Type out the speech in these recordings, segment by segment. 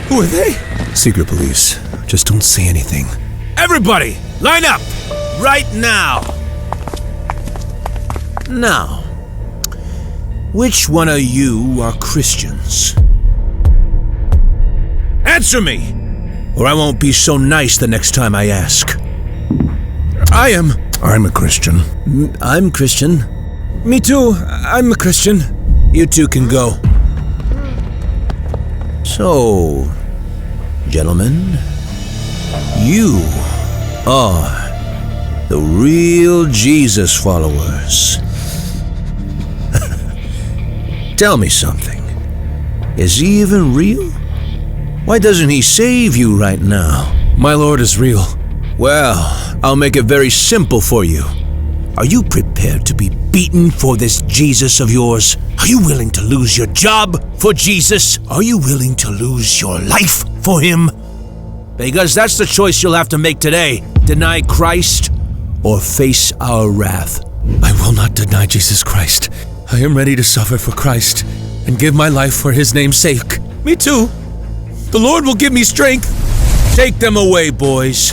Who are they? Secret police. Just don't say anything. Everybody, line up! Right now! Now, which one of you are Christians? Answer me, or I won't be so nice the next time I ask. I'm a Christian. I'm Christian. Me too, I'm a Christian. You two can go. So, gentlemen, you are the real Jesus followers. Tell me something. Is he even real? Why doesn't he save you right now? My Lord is real. Well, I'll make it very simple for you. Are you prepared to be beaten for this Jesus of yours? Are you willing to lose your job for Jesus? Are you willing to lose your life for him? Because that's the choice you'll have to make today. Deny Christ or face our wrath. I will not deny Jesus Christ. I am ready to suffer for Christ and give my life for his name's sake. Me too. The Lord will give me strength. Take them away, boys.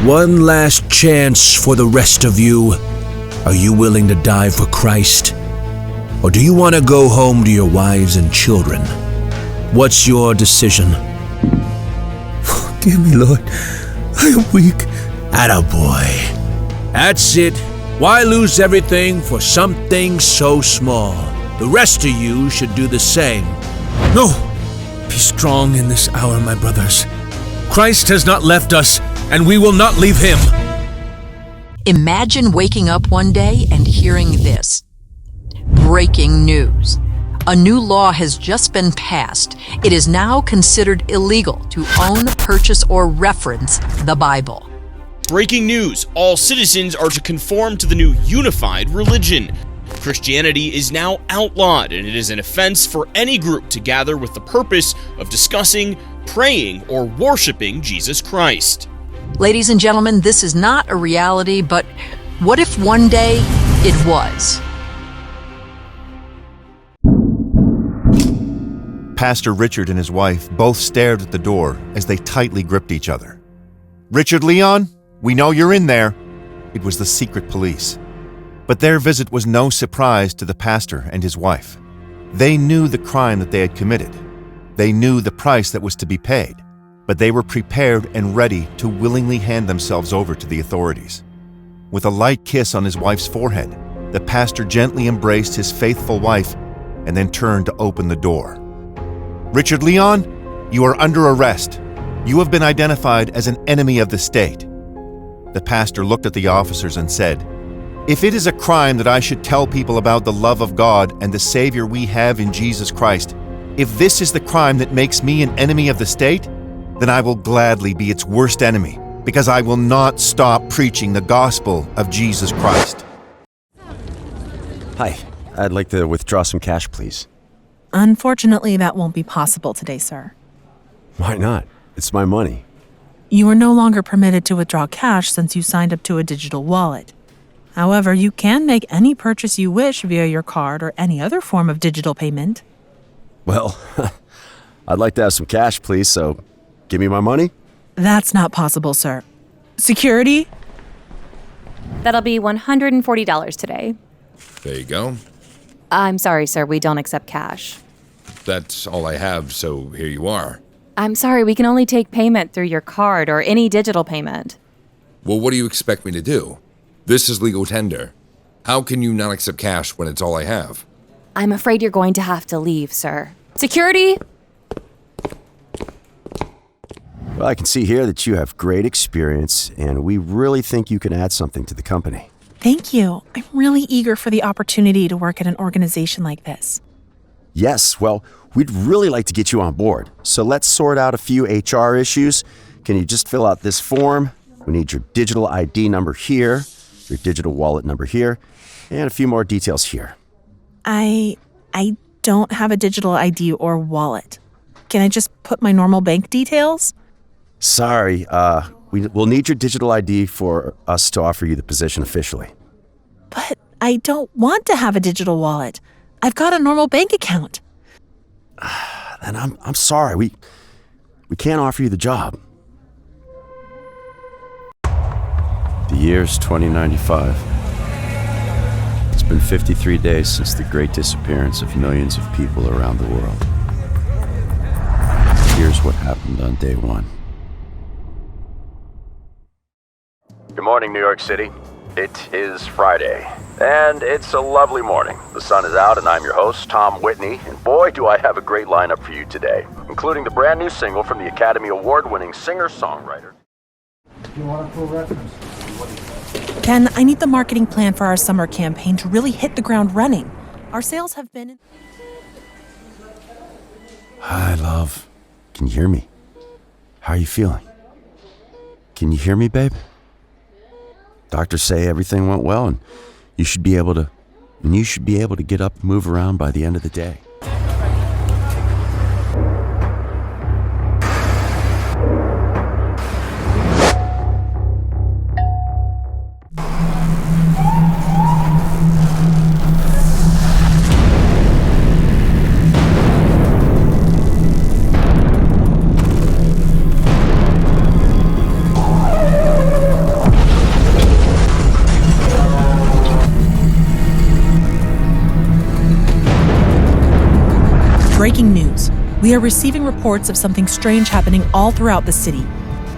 One last chance for the rest of you. Are you willing to die for Christ? Or do you want to go home to your wives and children? What's your decision? Forgive me, Lord. I am weak. Attaboy. That's it. Why lose everything for something so small? The rest of you should do the same. No! Be strong in this hour, my brothers. Christ has not left us, and we will not leave him. Imagine waking up one day and hearing this. Breaking news. A new law has just been passed. It is now considered illegal to own, purchase, or reference the Bible. Breaking news. All citizens are to conform to the new unified religion. Christianity is now outlawed, and it is an offense for any group to gather with the purpose of discussing, praying, or worshiping Jesus Christ. Ladies and gentlemen, this is not a reality, but what if one day it was? Pastor Richard and his wife both stared at the door as they tightly gripped each other. "Richard Leon, we know you're in there." It was the secret police. But their visit was no surprise to the pastor and his wife. They knew the crime that they had committed. They knew the price that was to be paid, but they were prepared and ready to willingly hand themselves over to the authorities. With a light kiss on his wife's forehead, the pastor gently embraced his faithful wife and then turned to open the door. "Richard Leon, you are under arrest. You have been identified as an enemy of the state." The pastor looked at the officers and said, "If it is a crime that I should tell people about the love of God and the Savior we have in Jesus Christ, if this is the crime that makes me an enemy of the state, then I will gladly be its worst enemy, because I will not stop preaching the gospel of Jesus Christ." Hi, I'd like to withdraw some cash, please. Unfortunately, that won't be possible today, sir. Why not? It's my money. You are no longer permitted to withdraw cash since you signed up to a digital wallet. However, you can make any purchase you wish via your card or any other form of digital payment. Well, I'd like to have some cash, please, so give me my money. That's not possible, sir. Security? That'll be $140 today. There you go. I'm sorry, sir, we don't accept cash. That's all I have, so here you are. I'm sorry, we can only take payment through your card or any digital payment. Well, what do you expect me to do? This is legal tender. How can you not accept cash when it's all I have? I'm afraid you're going to have to leave, sir. Security? Well, I can see here that you have great experience, and we really think you can add something to the company. Thank you. I'm really eager for the opportunity to work at an organization like this. Yes, well, we'd really like to get you on board. So let's sort out a few HR issues. Can you just fill out this form? We need your digital ID number here, your digital wallet number here, and a few more details here. I don't have a digital ID or wallet. Can I just put my normal bank details? Sorry, we'll need your digital ID for us to offer you the position officially. But I don't want to have a digital wallet. I've got a normal bank account. Then I'm sorry. We can't offer you the job. The year's 2095. It's been 53 days since the great disappearance of millions of people around the world. Here's what happened on day one. Good morning, New York City. It is Friday, and it's a lovely morning. The sun is out, and I'm your host, Tom Whitney, and boy, do I have a great lineup for you today, including the brand new single from the Academy Award-winning singer-songwriter. You want a full reference? Ken, I need the marketing plan for our summer campaign to really hit the ground running. Our sales have been... Hi, love. Can you hear me? How are you feeling? Can you hear me, babe? Doctors say everything went well, and you should be able to get up and move around by the end of the day. Breaking news. We are receiving reports of something strange happening all throughout the city.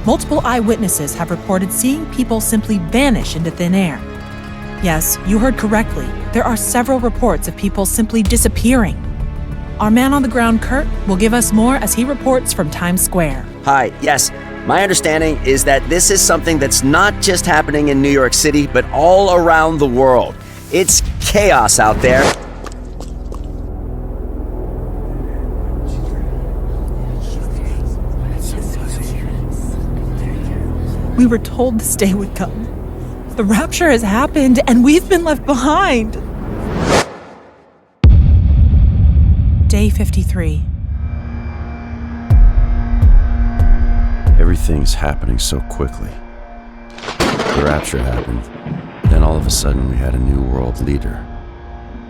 Multiple eyewitnesses have reported seeing people simply vanish into thin air. Yes, you heard correctly. There are several reports of people simply disappearing. Our man on the ground, Kurt, will give us more as he reports from Times Square. Hi, yes. My understanding is that this is something that's not just happening in New York City, but all around the world. It's chaos out there. We were told this day would come. The rapture has happened, and we've been left behind. Day 53. Everything's happening so quickly. The rapture happened. Then all of a sudden we had a new world leader.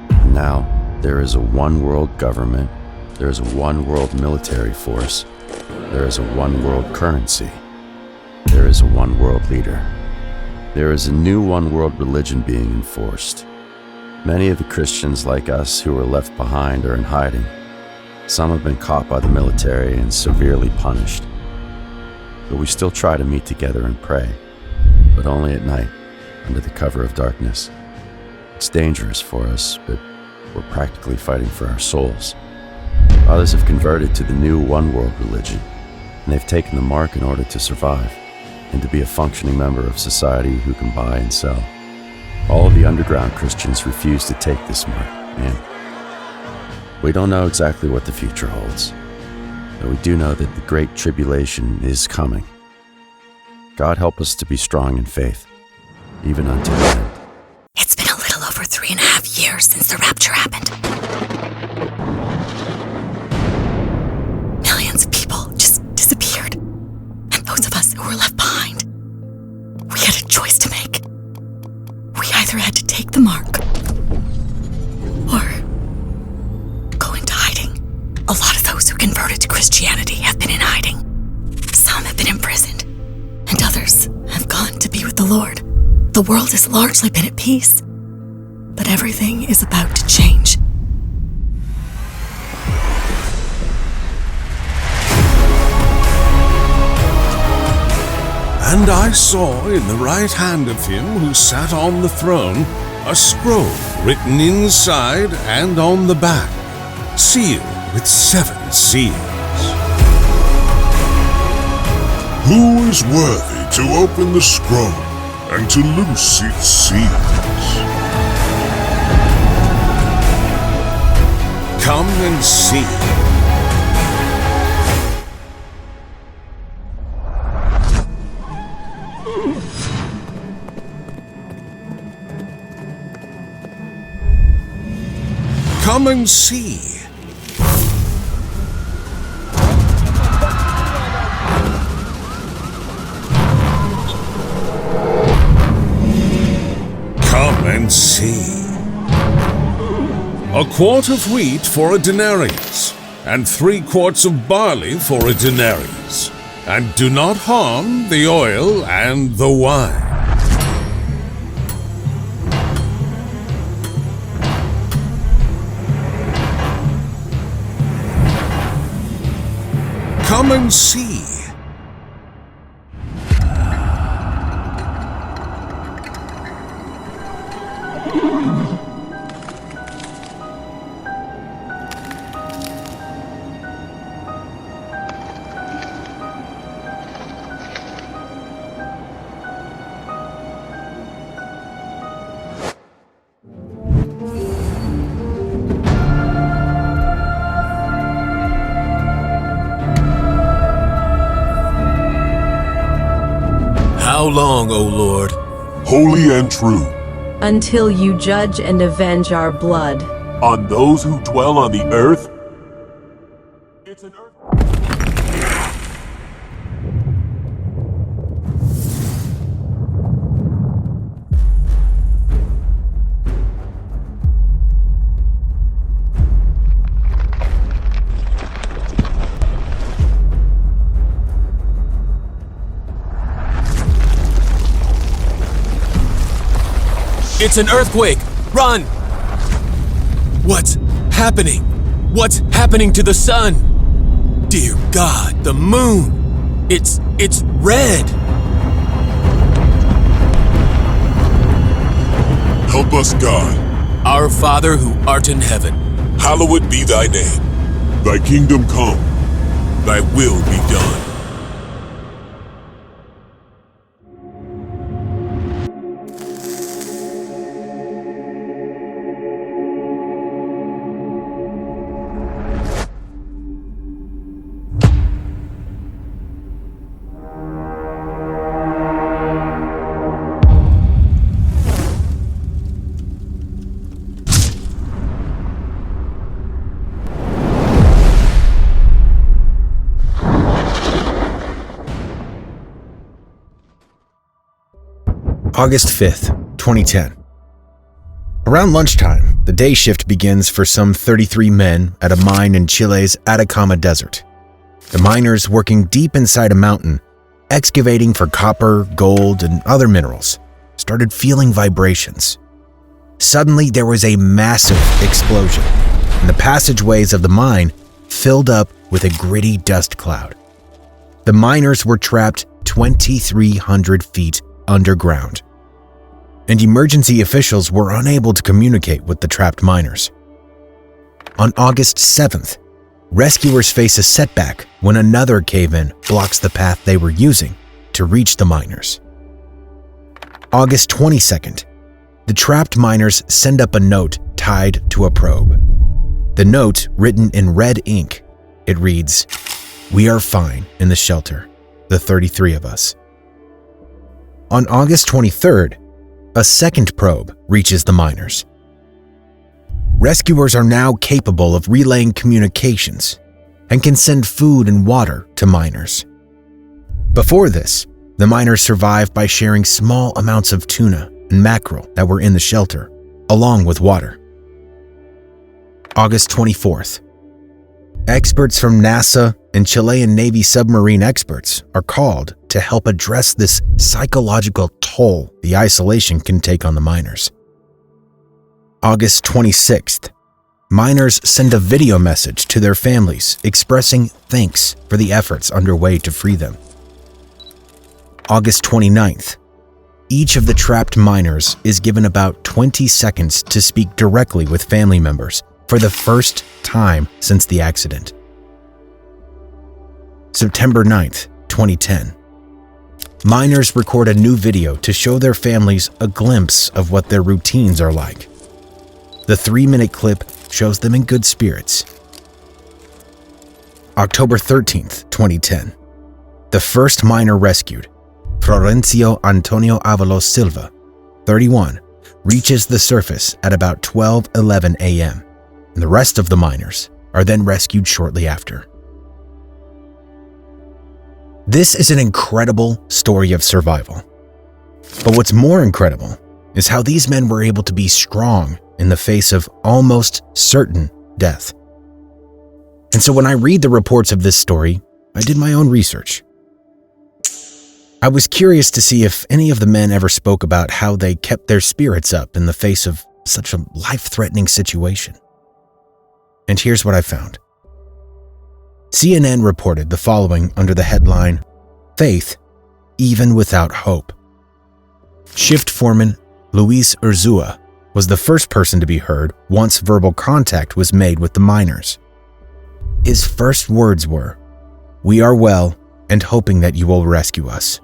And now there is a one world government. There is a one world military force. There is a one world currency. There is a one world leader. There is a new one world religion being enforced. Many of the Christians like us who were left behind are in hiding. Some have been caught by the military and severely punished. But we still try to meet together and pray, but only at night, under the cover of darkness. It's dangerous for us, but we're practically fighting for our souls. Others have converted to the new one world religion, and they've taken the mark in order to survive and to be a functioning member of society who can buy and sell. All of the underground Christians refuse to take this mark, and we don't know exactly what the future holds, but we do know that the Great Tribulation is coming. God help us to be strong in faith, even until the end. It's been a little over 3.5 years since the rapture happened. Millions of people just disappeared. And those of us who were left behind, we had a choice to make. We either had to take the mark or go into hiding. A lot of those who converted to Christianity have been in hiding. Some have been imprisoned, and others have gone to be with the Lord. The world has largely been at peace, but everything is about to change. And I saw in the right hand of him who sat on the throne a scroll written inside and on the back, sealed with 7 seals. Who is worthy to open the scroll and to loose its seals? Come and see. Come and see. Come and see. a quart of wheat for a denarius, and 3 quarts of barley for a denarius, and do not harm the oil and the wine. Come and see. How long, O Lord? Holy and true, until you judge and avenge our blood on those who dwell on the earth. It's an earth. It's an earthquake! Run! What's happening? What's happening to the sun? Dear God, the moon! It's red! Help us, God. Our Father who art in heaven, Hallowed be thy name. Thy kingdom come. thy will be done. August 5th, 2010. Around lunchtime, the day shift begins for some 33 men at a mine in Chile's Atacama Desert. The miners working deep inside a mountain, excavating for copper, gold, and other minerals, started feeling vibrations. Suddenly, there was a massive explosion, and the passageways of the mine filled up with a gritty dust cloud. The miners were trapped 2,300 feet underground, and emergency officials were unable to communicate with the trapped miners. On August 7th, rescuers face a setback when another cave-in blocks the path they were using to reach the miners. August 22nd, the trapped miners send up a note tied to a probe. The note, written in red ink, it reads, "We are fine in the shelter, the 33 of us." On August 23rd, a second probe reaches the miners. Rescuers are now capable of relaying communications and can send food and water to miners. Before this, the miners survived by sharing small amounts of tuna and mackerel that were in the shelter, along with water. August 24th. Experts from NASA and Chilean Navy submarine experts are called to help address this psychological toll the isolation can take on the miners. August 26th. Miners send a video message to their families expressing thanks for the efforts underway to free them. August 29th. Each of the trapped miners is given about 20 seconds to speak directly with family members for the first time since the accident. September 9th, 2010. Miners record a new video to show their families a glimpse of what their routines are like. The 3-minute clip shows them in good spirits. October 13th, 2010. The first miner rescued, Florencio Antonio Avalos Silva, 31, reaches the surface at about 12:11 a.m., and the rest of the miners are then rescued shortly after. This is an incredible story of survival. But what's more incredible is how these men were able to be strong in the face of almost certain death. And so when I read the reports of this story, I did my own research. I was curious to see if any of the men ever spoke about how they kept their spirits up in the face of such a life-threatening situation. And here's what I found. CNN reported the following under the headline, "Faith, Even Without Hope." Shift foreman Luis Urzua was the first person to be heard once verbal contact was made with the miners. His first words were, "We are well and hoping that you will rescue us."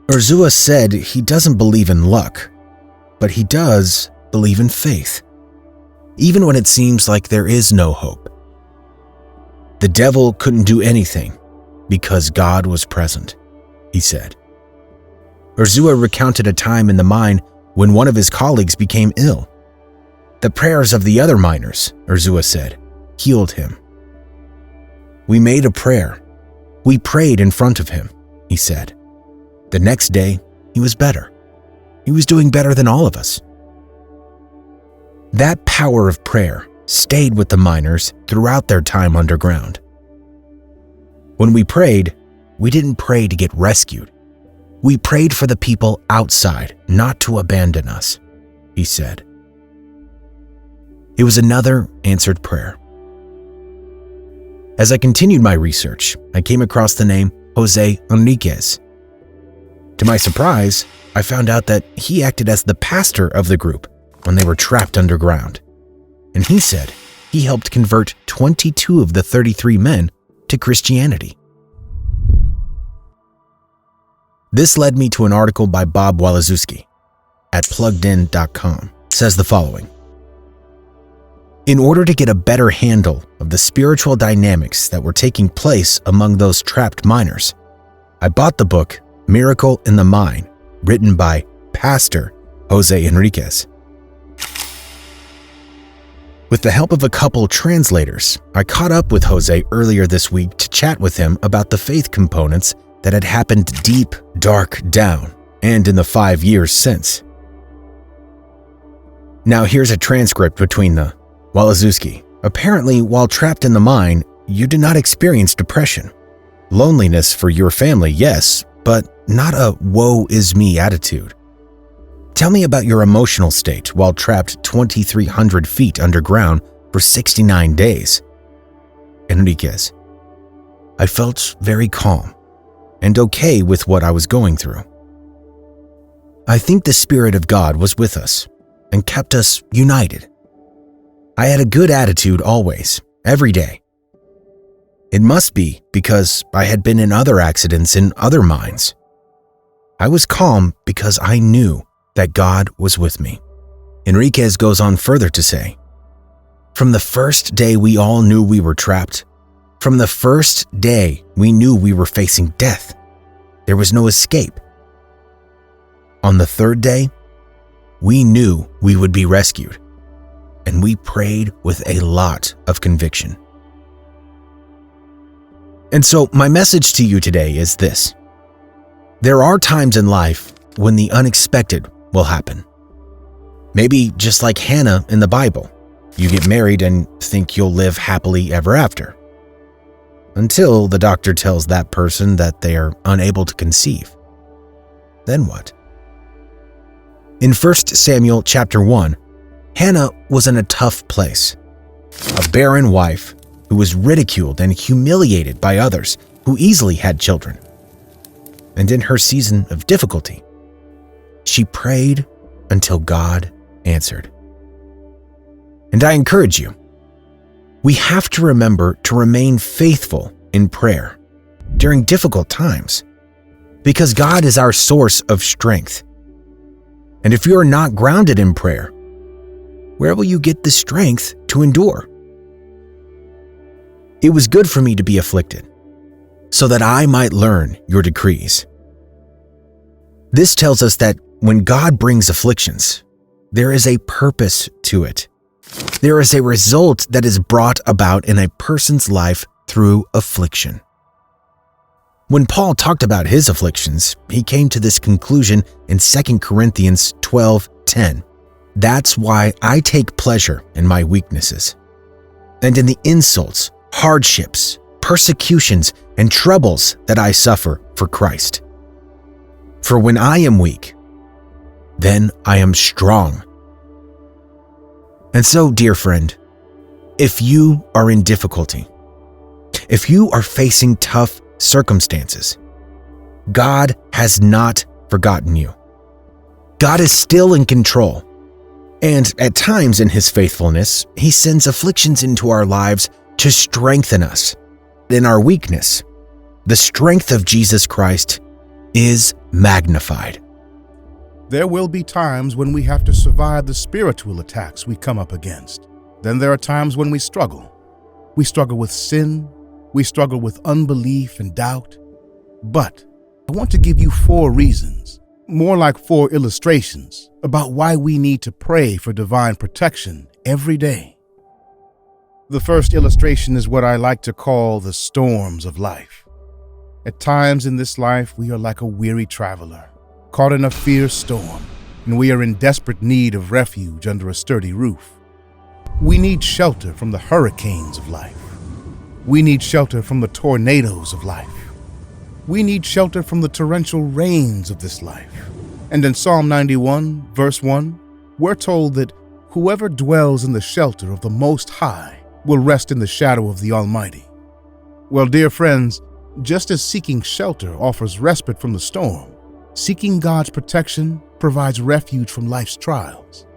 Urzua said he doesn't believe in luck, but he does believe in faith, even when it seems like there is no hope. The devil couldn't do anything because God was present, he said. Urzua recounted a time in the mine when one of his colleagues became ill. The prayers of the other miners, Urzua said, healed him. "We made a prayer. We prayed in front of him," he said. The next day, he was better. He was doing better than all of us. That power of prayer stayed with the miners throughout their time underground. When we prayed, we didn't pray to get rescued. We prayed for the people outside not to abandon us, he said. It was another answered prayer. As I continued my research, I came across the name Jose Enriquez. To my surprise, I found out that he acted as the pastor of the group when they were trapped underground. And he said he helped convert 22 of the 33 men to Christianity. This led me to an article by Bob Walazuski at pluggedin.com. Says the following. In order to get a better handle of the spiritual dynamics that were taking place among those trapped miners, I bought the book Miracle in the Mine, written by Pastor Jose Enriquez. With the help of a couple translators, I caught up with Jose earlier this week to chat with him about the faith components that had happened deep, dark down, and in the 5 years since. Now here's a transcript between the Walazuski. Apparently, while trapped in the mine, you did not experience depression. Loneliness for your family, yes, but not a woe is me attitude. Tell me about your emotional state while trapped 2,300 feet underground for 69 days. Enriquez. I felt very calm and okay with what I was going through. I think the Spirit of God was with us and kept us united. I had a good attitude always, every day. It must be because I had been in other accidents in other mines. I was calm because I knew that God was with me. Enriquez goes on further to say, from the first day we all knew we were trapped, from the first day we knew we were facing death. There was no escape. On the third day, we knew we would be rescued, and we prayed with a lot of conviction. And so my message to you today is this. There are times in life when the unexpected will happen. Maybe just like Hannah in the Bible, you get married and think you'll live happily ever after, until the doctor tells that person that they are unable to conceive. Then what? In 1 Samuel chapter 1, Hannah was in a tough place. A barren wife who was ridiculed and humiliated by others who easily had children. And in her season of difficulty, she prayed until God answered. And I encourage you, we have to remember to remain faithful in prayer during difficult times, because God is our source of strength. And if you are not grounded in prayer, where will you get the strength to endure? It was good for me to be afflicted, so that I might learn your decrees. This tells us that when God brings afflictions, there is a purpose to it. There is a result that is brought about in a person's life through affliction. When Paul talked about his afflictions, he came to this conclusion in 2 Corinthians 12:10. That's why I take pleasure in my weaknesses and in the insults, hardships, persecutions, and troubles that I suffer for Christ. For when I am weak, then I am strong. And so, dear friend, if you are in difficulty, if you are facing tough circumstances, God has not forgotten you. God is still in control. And at times in His faithfulness, He sends afflictions into our lives to strengthen us. In our weakness, the strength of Jesus Christ is magnified. There will be times when we have to survive the spiritual attacks we come up against. Then there are times when we struggle. We struggle with sin. We struggle with unbelief and doubt. But I want to give you 4 reasons, more like 4 illustrations, about why we need to pray for divine protection every day. The first illustration is what I like to call the storms of life. At times in this life, we are like a weary traveler, caught in a fierce storm, and we are in desperate need of refuge under a sturdy roof. We need shelter from the hurricanes of life. We need shelter from the tornadoes of life. We need shelter from the torrential rains of this life. And in Psalm 91, verse 1, we're told that whoever dwells in the shelter of the Most High will rest in the shadow of the Almighty. Well, dear friends, just as seeking shelter offers respite from the storm, seeking God's protection provides refuge from life's trials.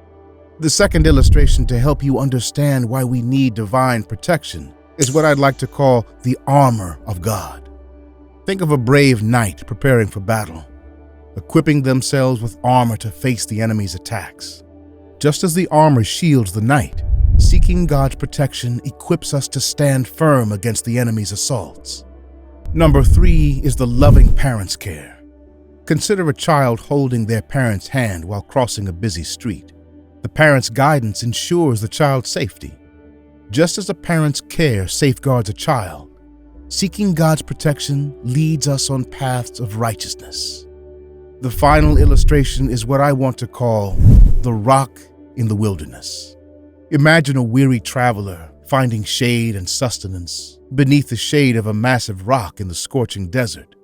The second illustration to help you understand why we need divine protection is what I'd like to call the armor of God. Think of a brave knight preparing for battle, equipping themselves with armor to face the enemy's attacks. Just as the armor shields the knight, seeking God's protection equips us to stand firm against the enemy's assaults. Number 3 is the loving parent's care. Consider a child holding their parent's hand while crossing a busy street. The parent's guidance ensures the child's safety. Just as a parent's care safeguards a child, seeking God's protection leads us on paths of righteousness. The final illustration is what I want to call the rock in the wilderness. Imagine a weary traveler finding shade and sustenance beneath the shade of a massive rock in the scorching desert.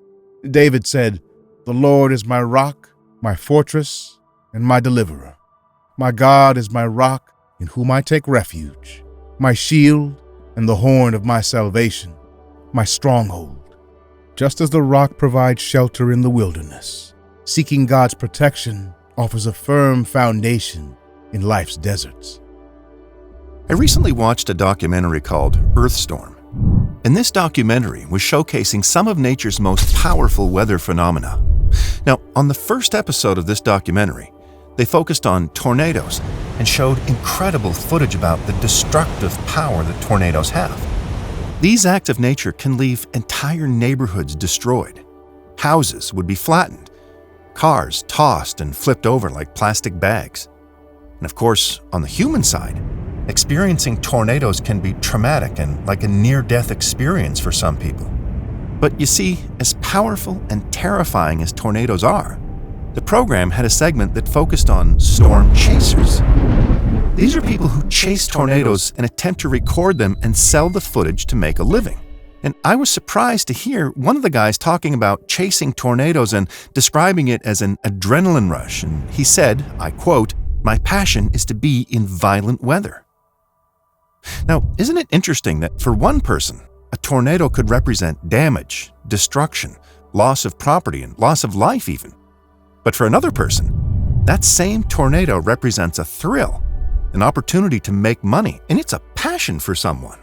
David said, "The Lord is my rock, my fortress, and my deliverer. My God is my rock in whom I take refuge, my shield and the horn of my salvation, my stronghold." Just as the rock provides shelter in the wilderness, seeking God's protection offers a firm foundation in life's deserts. I recently watched a documentary called Earthstorm, and this documentary was showcasing some of nature's most powerful weather phenomena. Now, on the first episode of this documentary, they focused on tornadoes and showed incredible footage about the destructive power that tornadoes have. These acts of nature can leave entire neighborhoods destroyed. Houses would be flattened, cars tossed and flipped over like plastic bags. And of course, on the human side, experiencing tornadoes can be traumatic and like a near-death experience for some people. But you see, as powerful and terrifying as tornadoes are, the program had a segment that focused on storm chasers. These are people who chase tornadoes and attempt to record them and sell the footage to make a living. And I was surprised to hear one of the guys talking about chasing tornadoes and describing it as an adrenaline rush. And he said, I quote, "My passion is to be in violent weather." Now, isn't it interesting that for one person, a tornado could represent damage, destruction, loss of property, and loss of life even? But for another person, that same tornado represents a thrill, an opportunity to make money, and it's a passion for someone.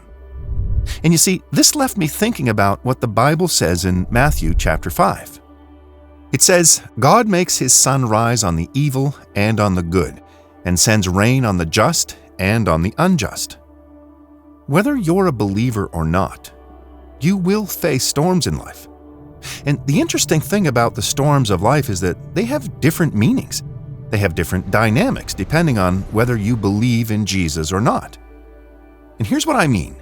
And you see, this left me thinking about what the Bible says in Matthew chapter 5. It says, "God makes his sun rise on the evil and on the good, and sends rain on the just and on the unjust." Whether you're a believer or not, you will face storms in life. And the interesting thing about the storms of life is that they have different meanings. They have different dynamics depending on whether you believe in Jesus or not. And here's what I mean.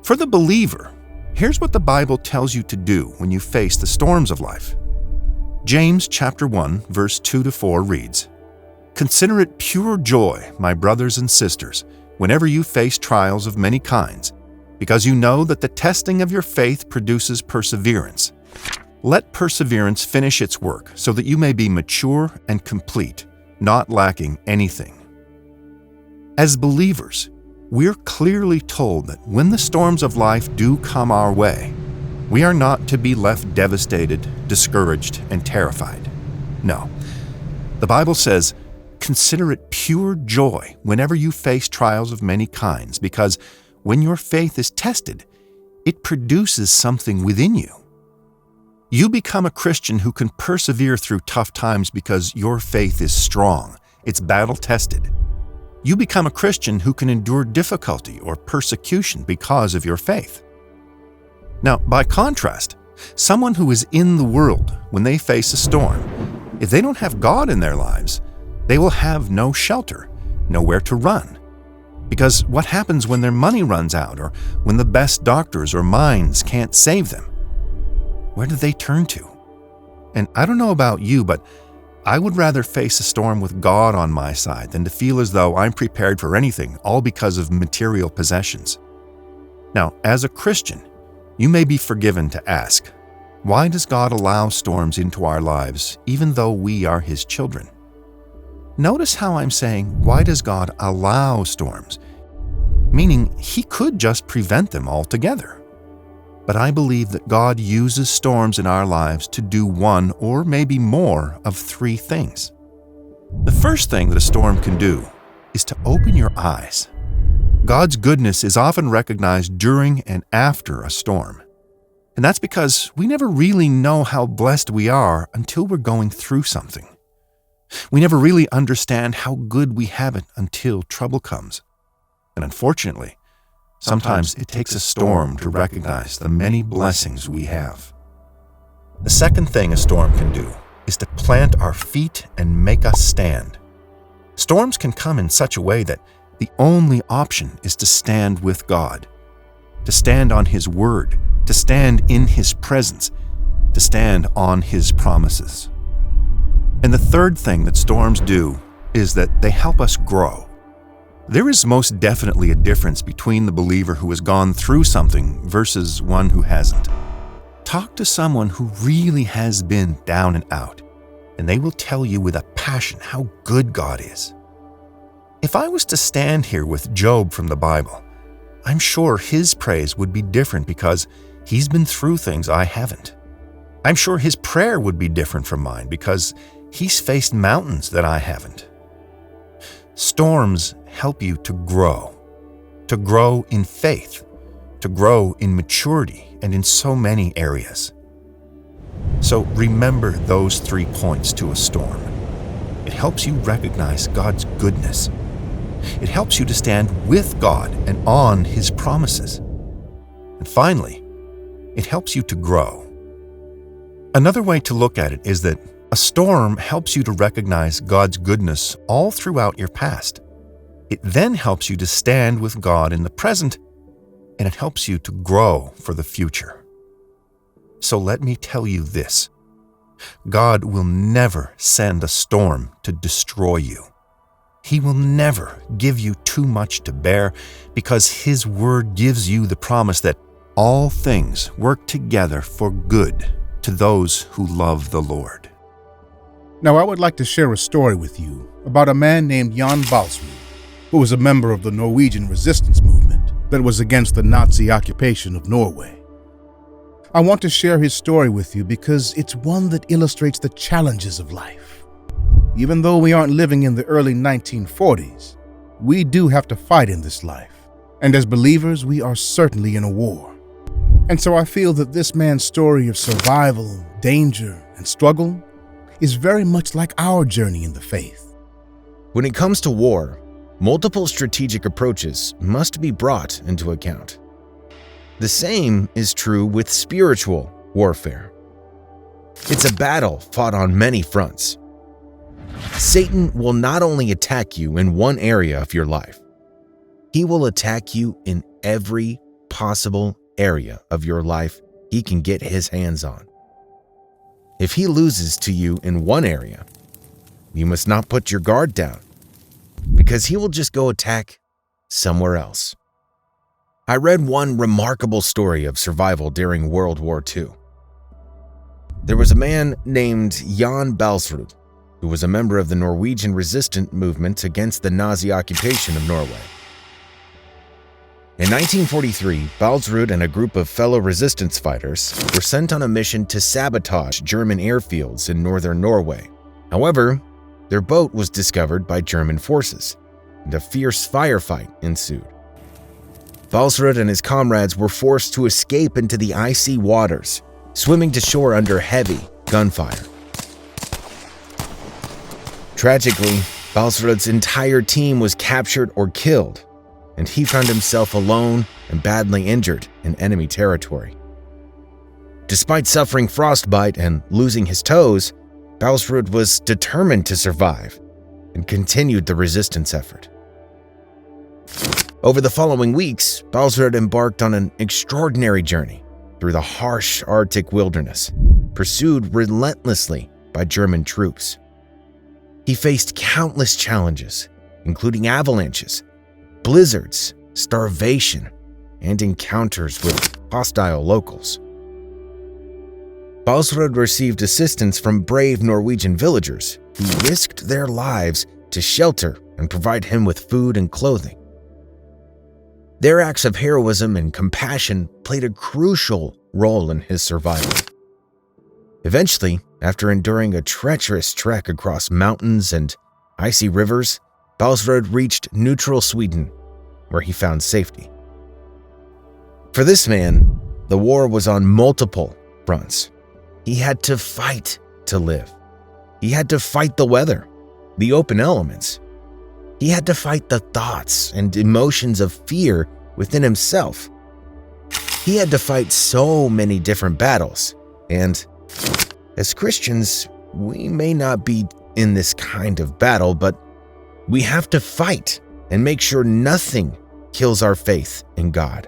For the believer, here's what the Bible tells you to do when you face the storms of life. James chapter 1, verse 2-4 reads, Consider it pure joy, my brothers and sisters, whenever you face trials of many kinds, because you know that the testing of your faith produces perseverance. Let perseverance finish its work so that you may be mature and complete, not lacking anything. As believers, we're clearly told that when the storms of life do come our way, we are not to be left devastated, discouraged, and terrified. No. The Bible says, "Consider it pure joy whenever you face trials of many kinds, because when your faith is tested, it produces something within you." You become a Christian who can persevere through tough times because your faith is strong, it's battle-tested. You become a Christian who can endure difficulty or persecution because of your faith. Now, by contrast, someone who is in the world, when they face a storm, if they don't have God in their lives, they will have no shelter, nowhere to run. Because what happens when their money runs out or when the best doctors or minds can't save them? Where do they turn to? And I don't know about you, but I would rather face a storm with God on my side than to feel as though I'm prepared for anything, all because of material possessions. Now, as a Christian, you may be forgiven to ask, why does God allow storms into our lives even though we are His children? Notice how I'm saying, why does God allow storms? Meaning, He could just prevent them altogether. But I believe that God uses storms in our lives to do one or maybe more of three things. The first thing that a storm can do is to open your eyes. God's goodness is often recognized during and after a storm. And that's because we never really know how blessed we are until we're going through something. We never really understand how good we have it until trouble comes. And unfortunately, sometimes it takes a storm to recognize the many blessings we have. The second thing a storm can do is to plant our feet and make us stand. Storms can come in such a way that the only option is to stand with God, to stand on His Word, to stand in His presence, to stand on His promises. And the third thing that storms do is that they help us grow. There is most definitely a difference between the believer who has gone through something versus one who hasn't. Talk to someone who really has been down and out, and they will tell you with a passion how good God is. If I was to stand here with Job from the Bible, I'm sure his praise would be different because he's been through things I haven't. I'm sure his prayer would be different from mine because he's faced mountains that I haven't. Storms help you to grow in faith, to grow in maturity, and in so many areas. So remember those 3 points to a storm. It helps you recognize God's goodness. It helps you to stand with God and on His promises. And finally, it helps you to grow. Another way to look at it is that a storm helps you to recognize God's goodness all throughout your past. It then helps you to stand with God in the present, and it helps you to grow for the future. So let me tell you this: God will never send a storm to destroy you. He will never give you too much to bear, because His Word gives you the promise that all things work together for good to those who love the Lord. Now, I would like to share a story with you about a man named Jan Balsrud, who was a member of the Norwegian resistance movement that was against the Nazi occupation of Norway. I want to share his story with you because it's one that illustrates the challenges of life. Even though we aren't living in the early 1940s, we do have to fight in this life. And as believers, we are certainly in a war. And so I feel that this man's story of survival, danger, and struggle is very much like our journey in the faith. When it comes to war, multiple strategic approaches must be brought into account. The same is true with spiritual warfare. It's a battle fought on many fronts. Satan will not only attack you in one area of your life, he will attack you in every possible area of your life he can get his hands on. If he loses to you in one area, you must not put your guard down, because he will just go attack somewhere else. I read one remarkable story of survival during World War II. There was a man named Jan Balsrud, who was a member of the Norwegian resistance movement against the Nazi occupation of Norway. In 1943, Balsrud and a group of fellow resistance fighters were sent on a mission to sabotage German airfields in northern Norway. However, their boat was discovered by German forces, and a fierce firefight ensued. Balsrud and his comrades were forced to escape into the icy waters, swimming to shore under heavy gunfire. Tragically, Balsrud's entire team was captured or killed, and he found himself alone and badly injured in enemy territory. Despite suffering frostbite and losing his toes, Balsrud was determined to survive and continued the resistance effort. Over the following weeks, Balsrud embarked on an extraordinary journey through the harsh Arctic wilderness, pursued relentlessly by German troops. He faced countless challenges, including avalanches, blizzards, starvation, and encounters with hostile locals. Balsrud received assistance from brave Norwegian villagers who risked their lives to shelter and provide him with food and clothing. Their acts of heroism and compassion played a crucial role in his survival. Eventually, after enduring a treacherous trek across mountains and icy rivers, Balsrud reached neutral Sweden, where he found safety. For this man, the war was on multiple fronts. He had to fight to live. He had to fight the weather, the open elements. He had to fight the thoughts and emotions of fear within himself. He had to fight so many different battles, and as Christians, we may not be in this kind of battle, but we have to fight and make sure nothing kills our faith in God.